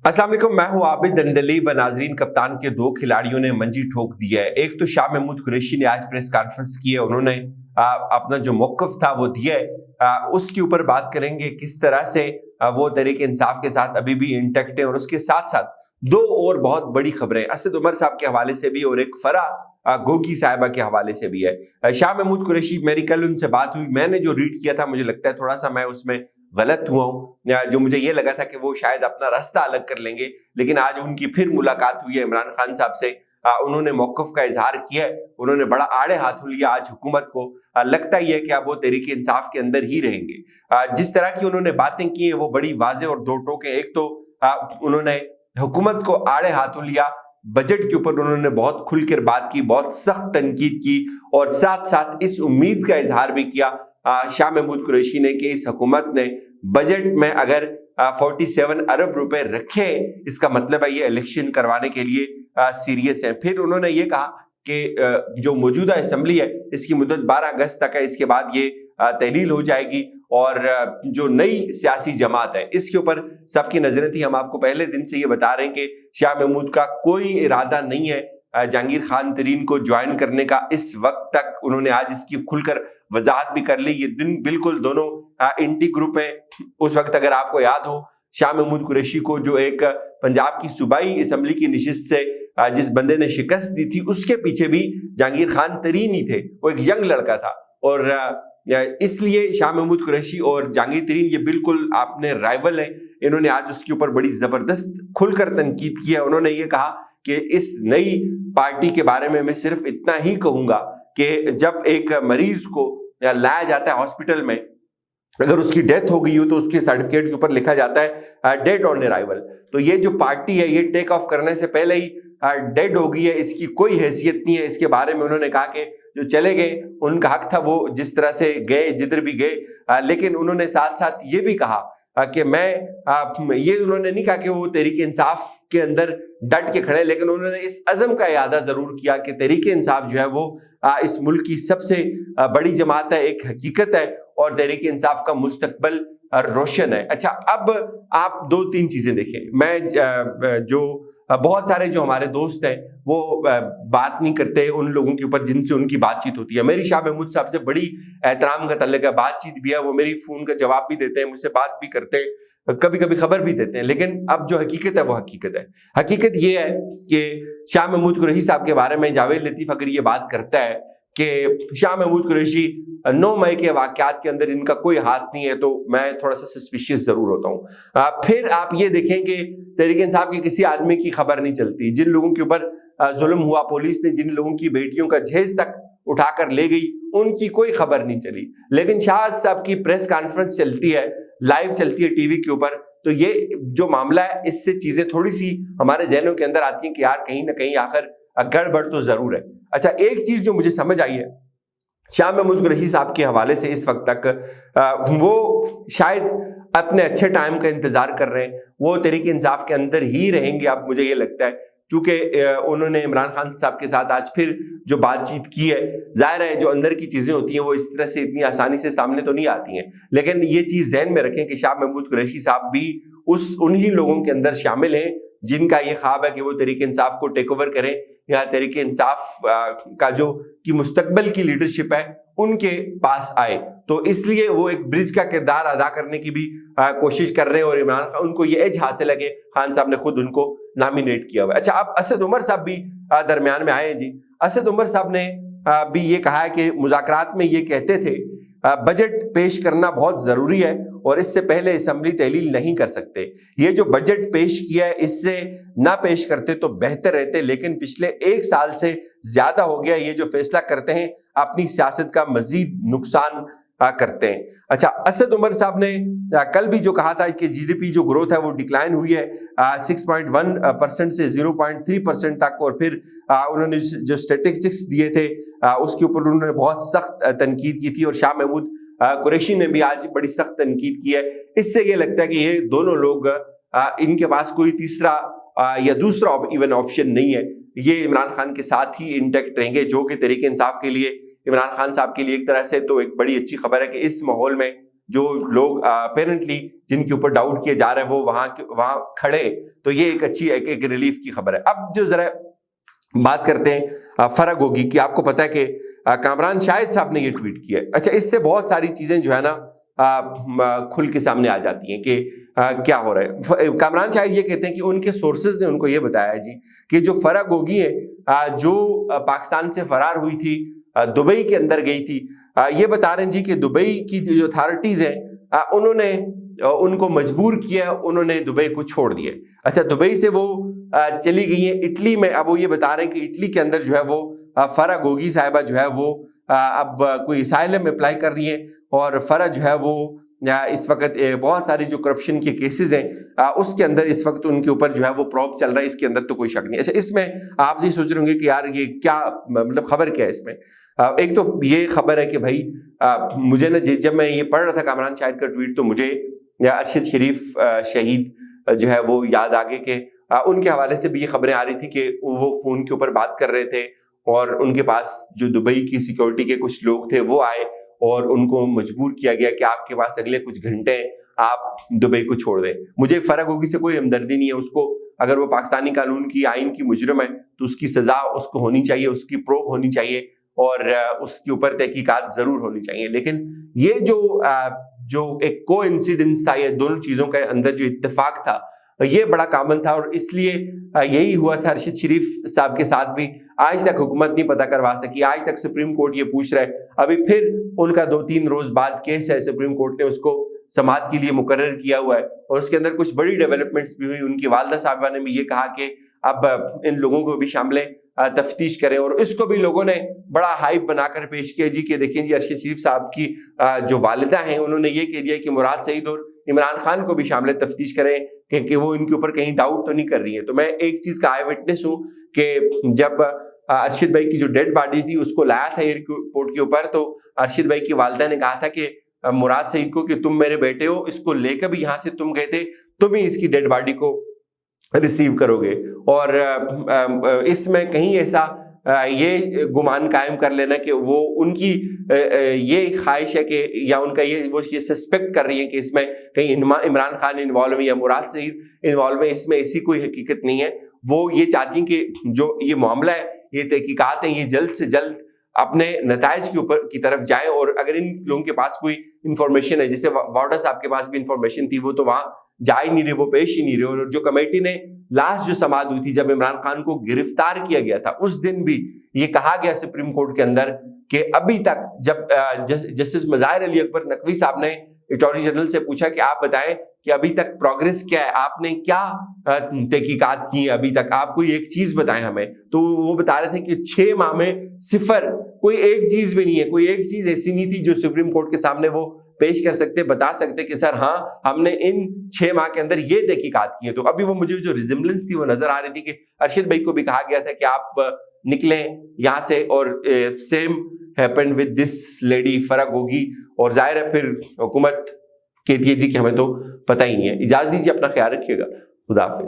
अस्सलाम वालेकुम, मैं हूं आबिद दंदली। नाजरीन, कप्तान के दो खिलाड़ियों ने मंजी ठोक दी है। एक तो शाह महमूद कुरैशी ने आज प्रेस कॉन्फ्रेंस की है, उन्होंने अपना जो मौक़िफ़ था वो दिया है। उसके ऊपर बात करेंगे किस तरह से वो तहरीक इंसाफ के साथ अभी भी इंटैक्ट है। और उसके साथ साथ दो और बहुत बड़ी खबरें असद उमर साहब के हवाले से भी और एक फरा गोगी साहिबा के हवाले से भी है। शाह महमूद कुरैशी, मेरी कल उनसे बात हुई, मैंने जो रीड किया था मुझे लगता है थोड़ा सा मैं उसमें गलत हुआ हूँ। जो मुझे ये लगा था कि वो शायद अपना रास्ता अलग कर लेंगे, लेकिन आज उनकी फिर मुलाकात हुई है इमरान खान साहब से। उन्होंने मौक़िफ़ का इजहार किया है, उन्होंने बड़ा आड़े हाथों लिया आज हुकूमत को। लगता ही है कि अब वो तहरीक इंसाफ के अंदर ही रहेंगे। जिस तरह की उन्होंने बातें की हैं वो बड़ी वाज़े और दो टोके। एक तो उन्होंने हुकूमत को आड़े हाथों लिया, बजट के ऊपर उन्होंने बहुत खुलकर बात की, बहुत सख्त तनकीद की और साथ साथ इस उम्मीद का इजहार भी किया शाह महमूद कुरैशी ने कि इस हुकूमत ने बजट में अगर 47 अरब रुपए रखे, इसका मतलब है ये इलेक्शन करवाने के लिए सीरियस है। फिर उन्होंने ये कहा कि जो मौजूदा असम्बली है इसकी मुद्दत 12 अगस्त तक है, इसके बाद ये तहलील हो जाएगी और जो नई सियासी जमात है इसके ऊपर सबकी नजरें थी। हम आपको पहले दिन से ये बता रहे हैं कि शाह महमूद का कोई इरादा नहीं है जहांगीर खान तरीन को ज्वाइन करने का इस वक्त तक। उन्होंने आज इसकी खुलकर वजाहत भी कर ली। ये दिन बिल्कुल दोनों इंटी ग्रुप है। उस वक्त अगर आपको याद हो, शाह महमूद कुरैशी को जो एक पंजाब की सूबाई असम्बली की नशिस्त से जिस बंदे ने शिकस्त दी थी उसके पीछे भी जहांगीर खान तरीन ही थे। वो एक यंग लड़का था और इसलिए शाह महमूद कुरैशी और जहांगीर तरीन ये बिल्कुल आपने राइवल हैं। इन्होंने आज उसके ऊपर बड़ी जबरदस्त खुलकर तनकीद की है। उन्होंने ये कहा कि इस नई पार्टी के बारे में मैं सिर्फ इतना ही कहूंगा कि जब एक मरीज को लाया जाता है हॉस्पिटल में, अगर उसकी डेथ हो गई हो तो उसके सर्टिफिकेट के ऊपर लिखा जाता है डेड ऑन अराइवल। तो ये जो पार्टी है ये टेक ऑफ करने से पहले ही डेड हो गई है, इसकी कोई हैसियत नहीं है। इसके बारे में उन्होंने कहा कि जो चले गए उनका हक था, वो जिस तरह से गए जिधर भी गए। लेकिन उन्होंने साथ साथ ये भी कहा कि मैं ये उन्होंने नहीं कहा कि वो तहरीक इंसाफ के अंदर डट के खड़े, लेकिन उन्होंने इस अज़म का इरादा जरूर किया कि तहरीक इंसाफ जो है वो इस मुल्क की सबसे बड़ी जमात है, एक हकीकत है और तहरीक इंसाफ का मुस्तकबल रोशन है। अच्छा, अब आप दो तीन चीजें देखें। मैं जो बहुत सारे जो हमारे दोस्त हैं वो बात नहीं करते उन लोगों के ऊपर जिनसे उनकी बातचीत होती है। मेरी शाह महमूद साहब से बड़ी एहतराम का तल्लुक है, बातचीत भी है, वो मेरी फोन का जवाब भी देते हैं, मुझसे बात भी करते हैं, कभी कभी खबर भी देते हैं। लेकिन अब जो हकीकत है वो हकीकत है। हकीकत ये है कि शाह महमूद कुरैशी साहब के बारे में जावेद लतीफ अगर ये बात करता है कि शाह महमूद कुरैशी 9 मई के वाकयात के अंदर इनका कोई हाथ नहीं है, तो मैं थोड़ा सा सस्पिशियस जरूर होता हूँ। फिर आप ये देखें कि तहरीक इंसाफ के किसी आदमी की खबर नहीं चलती। जिन लोगों के ऊपर जुल्म हुआ, पुलिस ने जिन लोगों की बेटियों का जहेज तक उठाकर ले गई, उनकी कोई खबर नहीं चली। लेकिन शाह साहब की प्रेस कॉन्फ्रेंस चलती है, लाइव चलती है टीवी के ऊपर, तो ये जो मामला है इससे चीजें थोड़ी सी हमारे जहनों के अंदर आती हैं कि यार कहीं ना कहीं आखिर गड़बड़ तो जरूर है। अच्छा, एक चीज जो मुझे समझ आई है शाह महमूद कुरैशी साहब के हवाले से इस वक्त तक, वो शायद अपने अच्छे टाइम का इंतजार कर रहे हैं, वो तहरीक इंसाफ के अंदर ही रहेंगे। अब मुझे ये लगता है क्योंकि उन्होंने इमरान खान साहब के साथ आज फिर जो बातचीत की है, जाहिर है जो अंदर की चीजें होती हैं वो इस तरह से इतनी आसानी से सामने तो नहीं आती हैं। लेकिन ये चीज ज़हन में रखें कि शाह महमूद कुरैशी साहब भी उन्हीं लोगों के अंदर शामिल हैं जिनका ये ख्वाब है कि वो तहरीक इंसाफ को टेक ओवर करें या तहरीक इंसाफ का जो की मुस्तकबल की लीडरशिप है उनके पास आए। तो इसलिए वो एक ब्रिज का किरदार अदा करने की भी कोशिश कर रहे हैं और इमरान खान उनको ये एज हासिल है कि खान साहब ने खुद उनको नॉमिनेट किया हुआ है। अच्छा, अब असद उमर साहब भी दरमियान में आए हैं जी। असद उमर साहब ने भी ये कहा है कि मुज़ाकरात में ये कहते थे बजट पेश करना बहुत जरूरी है और इससे पहले असम्बली तहलील नहीं कर सकते। ये जो बजट पेश किया है इससे ना पेश करते तो बेहतर रहते, लेकिन पिछले 1 साल से ज्यादा हो गया ये जो फैसला करते हैं अपनी सियासत का मजीद नुकसान करते हैं। अच्छा, असद उमर साहब ने कल भी जो कहा था कि जीडीपी जो ग्रोथ है वो डिक्लाइन हुई है 6.1% से 0.3% तक, और फिर उन्होंने जो स्टेटिस्टिक्स दिए थे उसके ऊपर उन्होंने बहुत सख्त तनकीद की थी और शाह महमूद कुरैशी ने भी आज बड़ी सख्त तनकीद की है। इससे ये लगता है कि ये दोनों लोग इनके पास कोई तीसरा या दूसरा इवन ऑप्शन नहीं है, ये इमरान खान के साथ ही इंटैक्ट रहेंगे, जो कि तहरीक इंसाफ के लिए इमरान खान साहब के लिए एक तरह से तो एक बड़ी अच्छी खबर है कि इस माहौल में جو لوگ اپیرنٹلی جن کے اوپر ڈاؤٹ کیا جا رہا ہے وہ وہاں کھڑے، تو یہ ایک اچھی ایک ریلیف کی خبر ہے۔ اب جو ذرا بات کرتے ہیں فرح گوگی کی، آپ کو پتا ہے کہ کامران شاہد صاحب نے یہ ٹویٹ کیا ہے۔ اچھا، اس سے بہت ساری چیزیں جو ہے نا کھل کے سامنے آ جاتی ہیں کہ کیا ہو رہا ہے۔ کامران شاہد یہ کہتے ہیں کہ ان کے سورسز نے ان کو یہ بتایا جی کہ جو فرح گوگی ہے جو پاکستان سے فرار ہوئی تھی، دبئی کے اندر گئی تھی، یہ بتا رہے ہیں جی کہ دبئی کی جو اتھارٹیز ہیں انہوں نے ان کو مجبور کیا، انہوں نے دبئی کو چھوڑ دیا۔ اچھا، دبئی سے وہ چلی گئی ہیں اٹلی میں۔ اب وہ یہ بتا رہے ہیں کہ اٹلی کے اندر جو ہے وہ فرح گوگی صاحبہ جو ہے وہ اب کوئی اسائلم اپلائی کر رہی ہیں، اور فرح جو ہے وہ اس وقت بہت ساری جو کرپشن کے کیسز ہیں اس کے اندر اس وقت ان کے اوپر جو ہے وہ پروب چل رہا ہے، اس کے اندر تو کوئی شک نہیں۔ اچھا، اس میں آپ یہ سوچ رہے ہوں گے کہ یار یہ کیا مطلب خبر کیا ہے اس میں؟ ایک تو یہ خبر ہے کہ بھائی مجھے نا جب میں یہ پڑھ رہا تھا کامران شاہد کا ٹویٹ، تو مجھے ارشد شریف شہید جو ہے وہ یاد آگے کہ ان کے حوالے سے بھی یہ خبریں آ رہی تھی کہ وہ فون کے اوپر بات کر رہے تھے، اور ان کے پاس جو دبئی کی سیکورٹی کے کچھ لوگ تھے وہ آئے اور ان کو مجبور کیا گیا کہ آپ کے پاس اگلے کچھ گھنٹے آپ دبئی کو چھوڑ دیں۔ مجھے فرح گوگی سے کوئی ہمدردی نہیں ہے، اس کو اگر وہ پاکستانی قانون کی آئین کی مجرم ہے تو اس کی سزا اس کو ہونی چاہیے، اس کی پروب ہونی چاہیے، اور اس کے اوپر تحقیقات ضرور ہونی چاہیے۔ لیکن یہ جو ایک کو انسیڈنس تھا، یہ دونوں چیزوں کے اندر جو اتفاق تھا یہ بڑا کامن تھا، اور اس لیے یہی ہوا تھا ارشد شریف صاحب کے ساتھ بھی۔ آج تک حکومت نہیں پتہ کروا سکی، آج تک سپریم کورٹ یہ پوچھ رہا ہے۔ ابھی پھر ان کا 2-3 روز بعد کیس ہے، سپریم کورٹ نے اس کو سماعت کے لیے مقرر کیا ہوا ہے، اور اس کے اندر کچھ بڑی ڈیولپمنٹس بھی ہوئی۔ ان کی والدہ صاحبہ نے بھی یہ کہا کہ اب ان لوگوں کو بھی شامل تفتیش کریں، اور اس کو بھی لوگوں نے بڑا ہائپ بنا کر پیش کیا جی کہ دیکھیں جی ارشد شریف صاحب کی جو والدہ ہیں انہوں نے یہ کہہ دیا کہ مراد سعید اور عمران خان کو بھی شامل تفتیش کریں کہ وہ ان کے اوپر کہیں ڈاؤٹ تو نہیں کر رہی ہیں۔ تو میں ایک چیز کا آئی وٹنس ہوں کہ جب ارشد بھائی کی جو ڈیڈ باڈی تھی اس کو لایا تھا ایئرپورٹ کے اوپر، تو ارشد بھائی کی والدہ نے کہا تھا کہ مراد سعید کو کہ تم میرے بیٹے ہو، اس کو لے کر بھی یہاں سے تم گئے تھے، تم ہی اس کی ڈیڈ باڈی کو ریسیو کرو گے۔ اور اس میں کہیں ایسا یہ گمان قائم کر لینا کہ وہ ان کی یہ خواہش ہے کہ یا ان کا وہ یہ سسپیکٹ کر رہی ہیں کہ اس میں کہیں عمران خان انوالو ہے یا مراد سعید انوالو ہے، اس میں ایسی کوئی حقیقت نہیں ہے۔ وہ یہ چاہتی ہیں کہ جو یہ معاملہ ہے، یہ تحقیقات ہیں، یہ جلد سے جلد اپنے نتائج کے اوپر کی طرف جائیں، اور اگر ان لوگوں کے پاس کوئی انفارمیشن ہے، جیسے وارڈر صاحب کے پاس بھی انفارمیشن تھی، وہ تو وہاں جا ہی نہیں رہے، وہ پیش ہی نہیں رہے۔ اور جو کمیٹی نے لاسٹ جو سماعت ہوئی تھی جب عمران خان کو گرفتار کیا گیا تھا، اس دن بھی یہ کہا گیا سپریم کورٹ کے اندر کہ ابھی تک، جب جسٹس مظاہر علی اکبر نقوی صاحب نے اٹارنی جنرل سے پوچھا کہ آپ بتائیں کہ ابھی تک پروگریس کیا ہے، آپ نے کیا تحقیقات کی ہیں ابھی تک، آپ کوئی ایک چیز بتائیں ہمیں، تو وہ بتا رہے تھے کہ 6 ماہ میں 0، کوئی ایک چیز بھی نہیں ہے، کوئی ایک چیز ایسی نہیں تھی جو سپریم کورٹ کے سامنے وہ پیش کر سکتے، بتا سکتے کہ سر ہاں ہم نے ان 6 ماہ کے اندر یہ تحقیقات کی ہیں۔ تو ابھی وہ مجھے جو ریزمبلنس تھی وہ نظر آ رہی تھی کہ ارشد بھائی کو بھی کہا گیا تھا کہ آپ نکلیں یہاں سے، اور same happened with this lady Farah Gogi, اور ظاہر ہے پھر حکومت کہتی ہے جی کہ ہمیں تو پتہ ہی نہیں ہے۔ اجازت دیجیے، اپنا خیال رکھیے گا، خدا حافظ۔